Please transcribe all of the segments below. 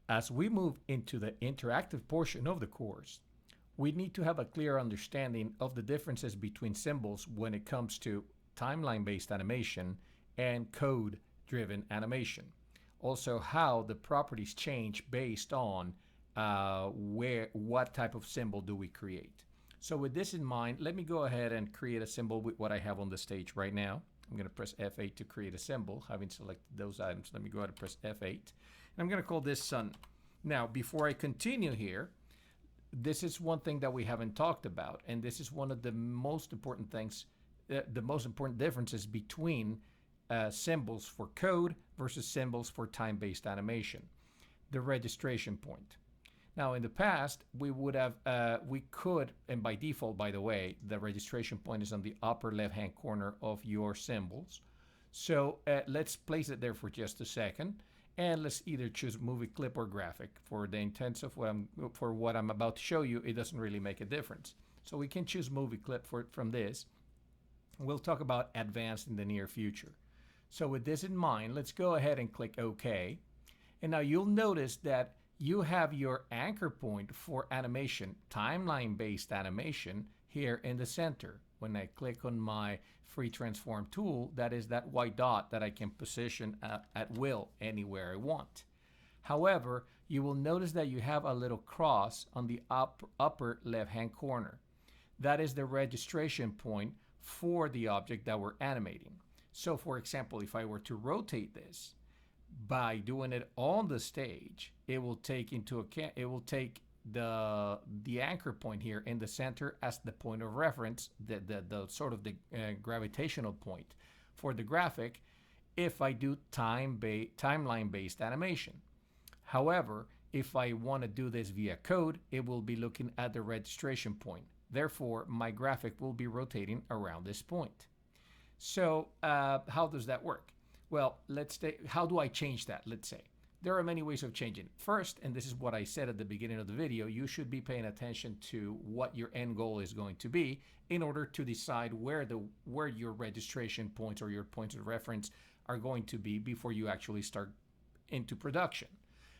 As we move into the interactive portion of the course, we need to have a clear understanding of the differences between symbols when it comes to timeline-based animation and code-driven animation. Also, how the properties change based on what type of symbol do we create. So with this in mind, let me go ahead and create a symbol with what I have on the stage right now. I'm going to press F8 to create a symbol. Having selected those items, let me go ahead and press F8. And I'm going to call this sun. Now, before I continue here, this is one thing that we haven't talked about, and this is one of the most important things, the most important differences between symbols for code versus symbols for time-based animation. The registration point. Now, in the past, we could, and by default, by the way, the registration point is on the upper left-hand corner of your symbols. So let's place it there for just a second, and let's either choose movie clip or graphic. For the intents of what I'm about to show you, it doesn't really make a difference. So we can choose movie clip from this. We'll talk about advanced in the near future. So with this in mind, let's go ahead and click OK. And now you'll notice that you have your anchor point for animation, timeline-based animation, here in the center. When I click on my free transform tool, that is that white dot that I can position at will anywhere I want. However, you will notice that you have a little cross on the upper left-hand corner. That is the registration point for the object that we're animating. So for example, if I were to rotate this, by doing it on the stage, it will take into account, it will take the anchor point here in the center as the point of reference, the sort of the gravitational point for the graphic if I do timeline-based animation. However, if I want to do this via code, it will be looking at the registration point. Therefore, my graphic will be rotating around this point. So how does that work? Well, how do I change that? Let's say there are many ways of changing it. First, and this is what I said at the beginning of the video, you should be paying attention to what your end goal is going to be in order to decide where your registration points or your points of reference are going to be before you actually start into production.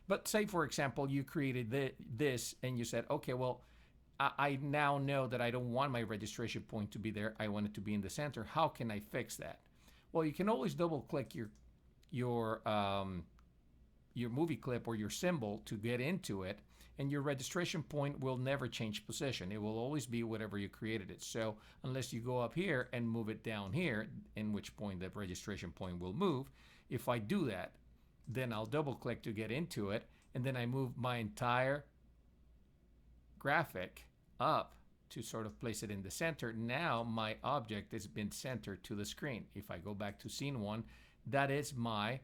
But say, for example, you created this and you said, okay, well, I now know that I don't want my registration point to be there. I want it to be in the center. How can I fix that? Well, you can always double-click your movie clip or your symbol to get into it, and your registration point will never change position. It will always be whatever you created it. So unless you go up here and move it down here, in which point the registration point will move, if I do that, then I'll double-click to get into it, and then I move my entire graphic up to sort of place it in the center. Now my object has been centered to the screen. If I go back to scene 1, that is my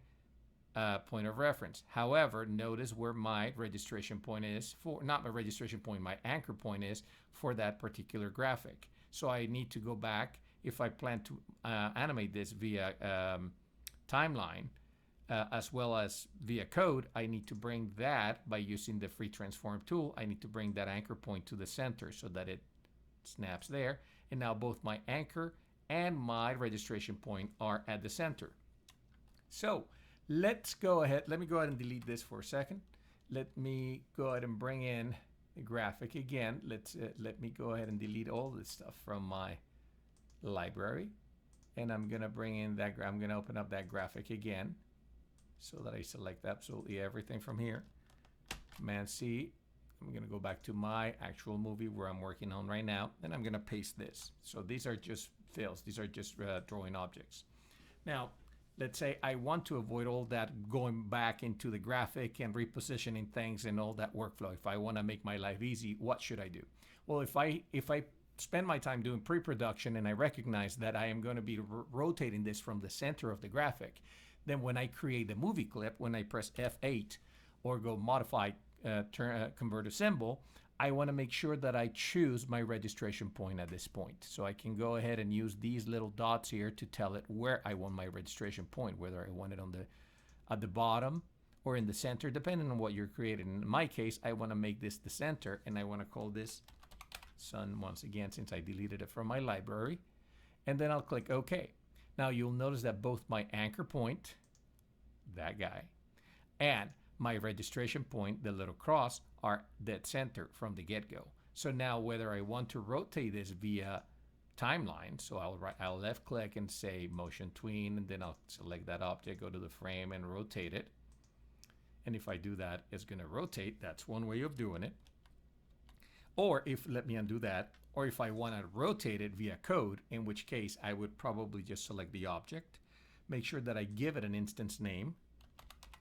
point of reference. However, notice where my registration point is for, not my registration point, my anchor point is for that particular graphic. So I need to go back if I plan to animate this via timeline as well as via code. I need to bring that by using the free transform tool. I need to bring that anchor point to the center so that it snaps there, and now both my anchor and my registration point are at the center. So let's go ahead, let me go ahead and delete this for a second. Let me go ahead and bring in the graphic again. Let me go ahead and delete all this stuff from my library, and I'm gonna bring in that, I'm gonna open up that graphic again so that I select absolutely everything from here. Command C. I'm going to go back to my actual movie where I'm working on right now, and I'm going to paste this. So these are just fills. These are just drawing objects. Now, let's say I want to avoid all that going back into the graphic and repositioning things and all that workflow. If I want to make my life easy, what should I do? Well, if I spend my time doing pre-production and I recognize that I am going to be rotating this from the center of the graphic, then when I create the movie clip, when I press F8 or go modify convert a symbol, I want to make sure that I choose my registration point at this point. So I can go ahead and use these little dots here to tell it where I want my registration point, whether I want it on at the bottom or in the center, depending on what you're creating. In my case, I want to make this the center, and I want to call this sun once again since I deleted it from my library. And then I'll click OK. Now you'll notice that both my anchor point, that guy, and my registration point, the little cross, are dead center from the get-go. So now whether I want to rotate this via timeline, so I'll left click and say motion tween, and then I'll select that object, go to the frame and rotate it. And if I do that, it's going to rotate. That's one way of doing it. Or let me undo that, or if I want to rotate it via code, in which case I would probably just select the object, make sure that I give it an instance name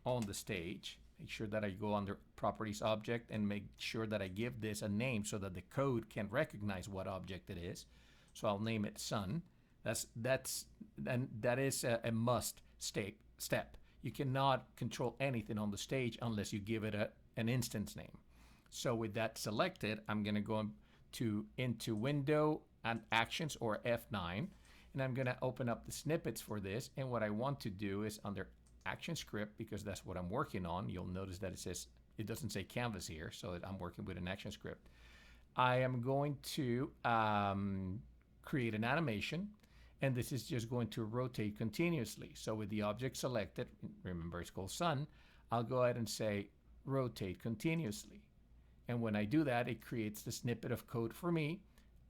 on the stage, make sure that I go under properties object and make sure that I give this a name so that the code can recognize what object it is. So I'll name it sun. That is a must step. You cannot control anything on the stage unless you give it an instance name. So with that selected, I'm going to go into Window and Actions, or F9, and I'm going to open up the snippets for this. And what I want to do is under Action Script, because that's what I'm working on. You'll notice that it doesn't say Canvas here, so I'm working with an Action Script. I am going to create an animation, and this is just going to rotate continuously. So with the object selected, remember it's called sun, I'll go ahead and say rotate continuously. And when I do that, it creates the snippet of code for me.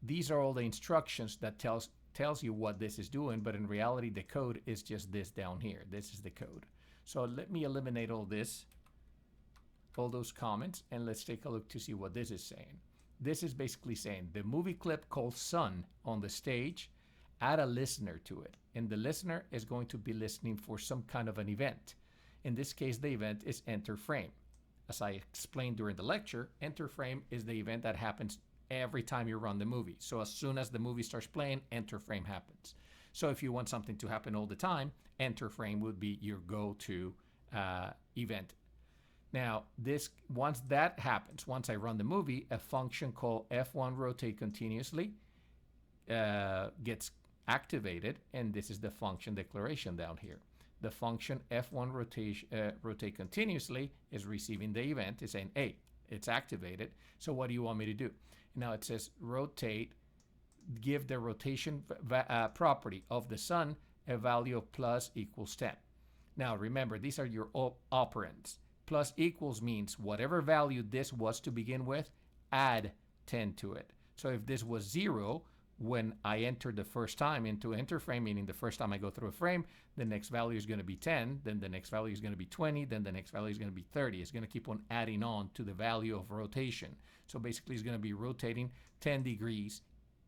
These are all the instructions that tells you what this is doing, but in reality, the code is just this down here. This is the code. So let me eliminate all those comments, and let's take a look to see what this is saying. This is basically saying the movie clip called Sun on the stage, add a listener to it. And the listener is going to be listening for some kind of an event. In this case, the event is enter frame. As I explained during the lecture, enter frame is the event that happens every time you run the movie. So as soon as the movie starts playing, enter frame happens. So if you want something to happen all the time, enter frame would be your go-to event. Now, once that happens, once I run the movie, a function called F1 rotate continuously gets activated, and this is the function declaration down here. The function F1 rotate continuously is receiving the event. It's saying, hey, it's activated. So what do you want me to do? Now it says rotate, give the rotation property of the sun a value of plus equals 10. Now remember, these are your operands. Plus equals means whatever value this was to begin with, add 10 to it. So if this was 0, when I enter the first time into enter frame, meaning the first time I go through a frame, the next value is going to be 10, then the next value is going to be 20, then the next value is going to be 30. It's going to keep on adding on to the value of rotation. So basically it's going to be rotating 10 degrees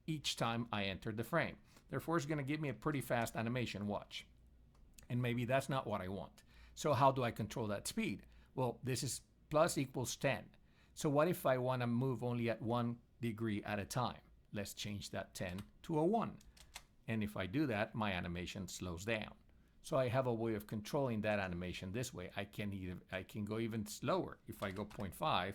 each time I enter the frame. Therefore, it's going to give me a pretty fast animation, watch. And maybe that's not what I want. So how do I control that speed? Well, this is plus equals 10. So what if I want to move only at 1 degree at a time? Let's change that 10 to a 1. And if I do that, my animation slows down. So I have a way of controlling that animation this way. I can go even slower. If I go 0.5,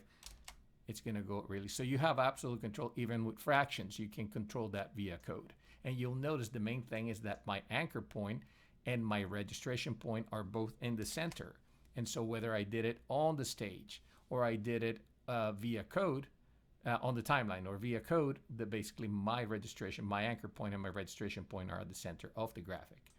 it's going to go really. So you have absolute control even with fractions. You can control that via code. And you'll notice the main thing is that my anchor point and my registration point are both in the center. And so whether I did it on the stage or I did it via code, on the timeline or via code, that basically my anchor point and my registration point are at the center of the graphic.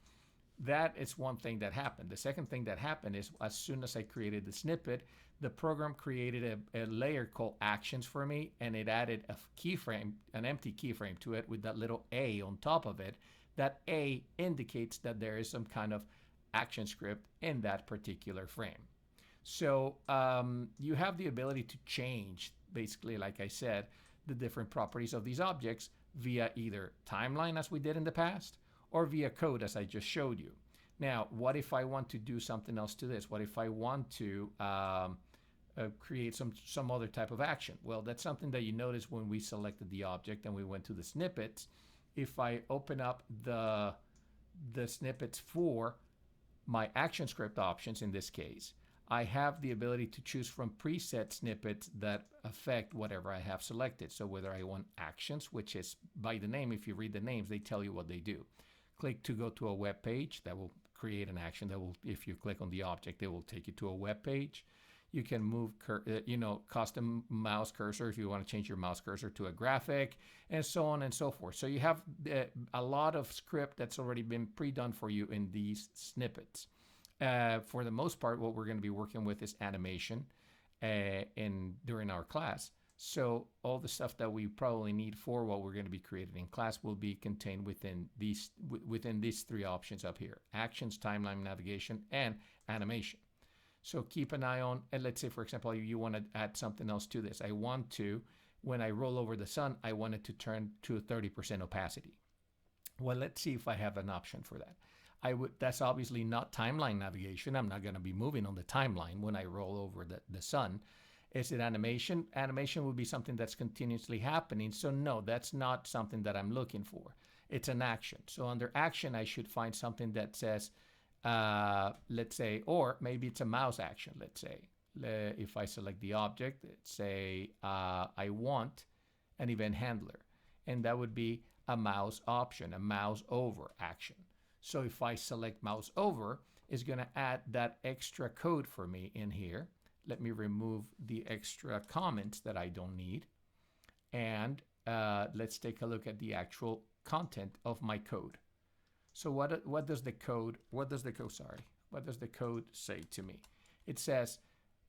That is one thing that happened. The second thing that happened is as soon as I created the snippet, the program created a layer called actions for me, and it added a keyframe, an empty keyframe to it with that little A on top of it. That A indicates that there is some kind of action script in that particular frame. So you have the ability to change, basically, like I said, the different properties of these objects via either timeline, as we did in the past, or via code, as I just showed you. Now, what if I want to do something else to this? What if I want to create some other type of action? Well, that's something that you notice when we selected the object and we went to the snippets. If I open up the snippets for my action script options, in this case, I have the ability to choose from preset snippets that affect whatever I have selected. So whether I want actions, which is by the name, if you read the names, they tell you what they do. Click to go to a web page, that will create an action that will, if you click on the object, it will take you to a web page. You can move, custom mouse cursor if you want to change your mouse cursor to a graphic, and so on and so forth. So you have a lot of script that's already been pre-done for you in these snippets. For the most part, what we're going to be working with is animation during our class. So all the stuff that we probably need for what we're going to be creating in class will be contained within these three options up here: actions, timeline navigation, and animation. So keep an eye on, and let's say, for example, you want to add something else to this. I want to, when I roll over the sun, I want it to turn to 30% opacity. Well, let's see if I have an option for that. That's obviously not timeline navigation. I'm not going to be moving on the timeline when I roll over the sun. Is it animation? Animation would be something that's continuously happening. So no, that's not something that I'm looking for. It's an action. So under action, I should find something that says, let's say, or maybe it's a mouse action. Let's say, if I select the object, let's say I want an event handler, and that would be a mouse option, a mouse over action. So if I select mouse over, it's going to add that extra code for me in here. Let me remove the extra comments that I don't need. And let's take a look at the actual content of my code. So what does the code say to me? It says,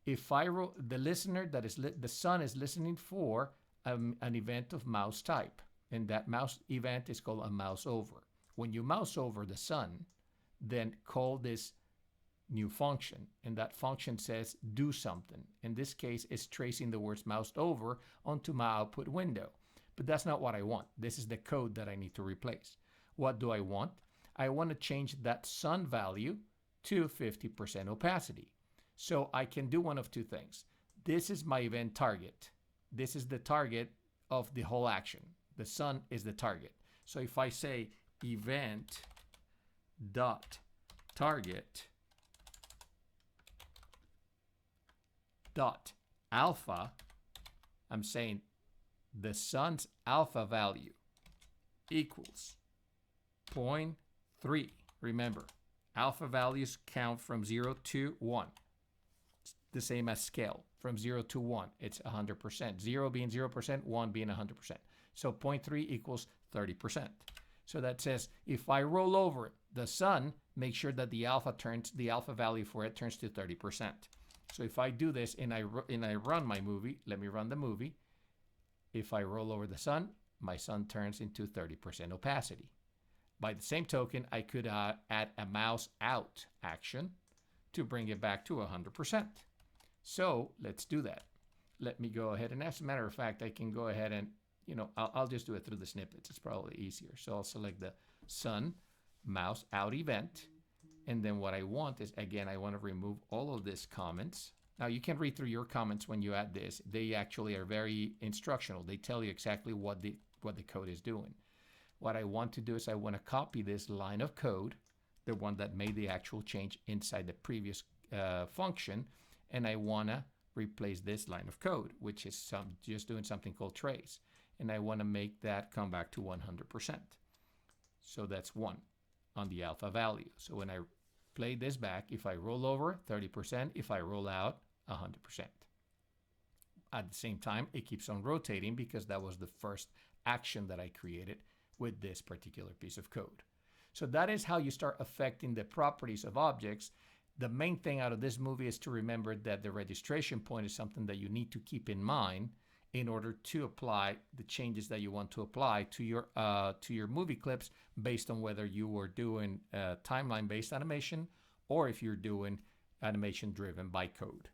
if I roll the listener that is the sun is listening for an event of mouse type, and that mouse event is called a mouse over. When you mouse over the sun, then call this new function, and that function says do something. In this case, it's tracing the words moused over onto my output window. But that's not what I want. This is the code that I need to replace. What do I want? I want to change that sun value to 50% opacity. So I can do one of two things. This is my event target. This is the target of the whole action. The sun is the target. So if I say event dot target dot alpha, I'm saying the sun's alpha value equals 0.3. Remember, alpha values count from 0 to 1. It's the same as scale. From 0 to 1, it's 100%. 0 being 0%, 1 being 100%. So 0.3 equals 30%. So that says if I roll over the sun, make sure that the alpha value for it turns to 30%. So if I do this and I run my movie, let me run the movie. If I roll over the sun, my sun turns into 30% opacity. By the same token, I could add a mouse out action to bring it back to 100%. So let's do that. Let me go ahead, and as a matter of fact, I can go ahead and, I'll just do it through the snippets. It's probably easier. So I'll select the sun mouse out event. And then what I want is, again, I want to remove all of these comments. Now you can read through your comments when you add this. They actually are very instructional. They tell you exactly what the code is doing. What I want to do is I want to copy this line of code, the one that made the actual change inside the previous function, and I want to replace this line of code, which is just doing something called trace. And I want to make that come back to 100%. So that's 1 on the alpha value. So when I play this back, if I roll over, 30%. If I roll out, 100%. At the same time, it keeps on rotating because that was the first action that I created with this particular piece of code. So that is how you start affecting the properties of objects. The main thing out of this movie is to remember that the registration point is something that you need to keep in mind in order to apply the changes that you want to apply to your movie clips based on whether you were doing timeline-based animation or if you're doing animation driven by code.